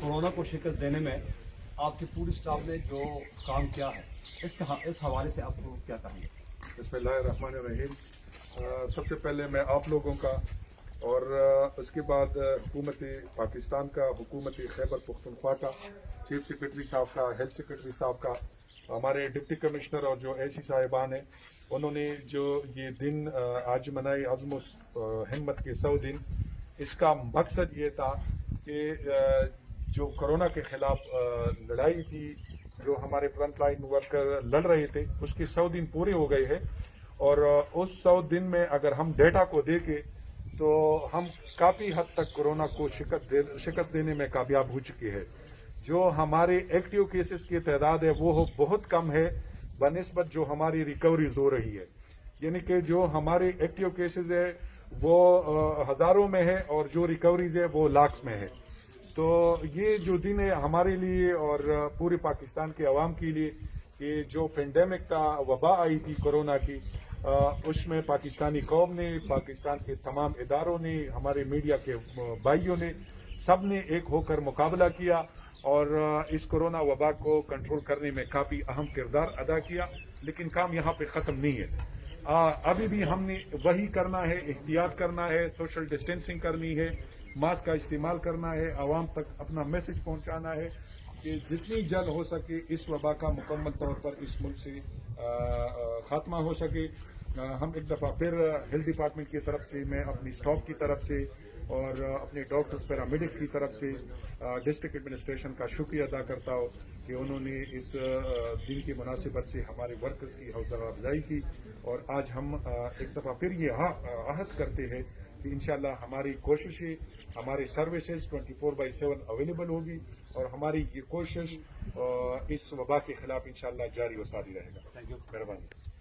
Corona को शिकस्त देने में आपकी पूरी स्टाफ ने जो काम किया है, इस हवाले से आप क्या कहेंगे? बिस्मिल्लाहिर्रहमानिर्रहीम। सबसे पहले मैं आप लोगों का और उसके बाद हुकूमत पाकिस्तान का, हुकूमत खैबर पख्तूनख्वा का, चीफ सेक्रेटरी साहब का, हेल्थ सेक्रेटरी साहब का, हमारे डिप्टी कमिश्नर और जो ऐसी साहिबान हैं, उन्होंने जो ये दिन आज मनाई अज़्म हिम्मत के 100 दिन, इसका मकसद ये था कि जो कोरोना के खिलाफ लड़ाई थी, जो हमारे फ्रंट लाइन वर्कर लड़ रहे थे, उसके 100 दिन पूरे हो गए हैं। और उस 100 दिन में अगर हम डेटा को देखें तो हम काफ़ी हद तक कोरोना को शिकस्त देने में कामयाब हो चुके हैं। जो हमारे एक्टिव केसेस की तादाद है वो बहुत कम है बनिस्बत जो हमारी रिकवरीज हो रही है। यानी कि जो हमारे एक्टिव केसेस है वो हज़ारों में है और जो रिकवरीज है वो लाख्स में है। तो ये जो दिन है हमारे लिए और पूरे पाकिस्तान के अवाम के लिए कि जो पेंडेमिक का वबा आई थी कोरोना की, उसमें पाकिस्तानी कौम ने, पाकिस्तान के तमाम इदारों ने, हमारे मीडिया के भाइयों ने, सब ने एक होकर मुकाबला किया और इस कोरोना वबा को कंट्रोल करने में काफ़ी अहम किरदार अदा किया। लेकिन काम यहाँ पे ख़त्म नहीं है। अभी भी हमने वही करना है, एहतियात करना है, सोशल डिस्टेंसिंग करनी है, मास्क का इस्तेमाल करना है, आवाम तक अपना मैसेज पहुंचाना है कि जितनी जल्द हो सके इस वबा का मुकम्मल तौर पर इस मुल्क से खात्मा हो सके। हम एक दफ़ा फिर हेल्थ डिपार्टमेंट की तरफ से, मैं अपनी स्टाफ की तरफ से और अपने डॉक्टर्स पैरामेडिक्स की तरफ से डिस्ट्रिक्ट एडमिनिस्ट्रेशन का शुक्रिया अदा करता हूँ कि उन्होंने इस दिन की मुनासिबत से हमारे वर्कर्स की हौसला अफजाई की। और आज हम एक दफ़ा फिर ये आहद करते हैं कि इंशाल्लाह हमारी कोशिशें, हमारी सर्विसेज 24/7 अवेलेबल होगी और हमारी ये कोशिश इस वबा के खिलाफ इंशाल्लाह जारी व सारी रहेगा। मेहरबानी।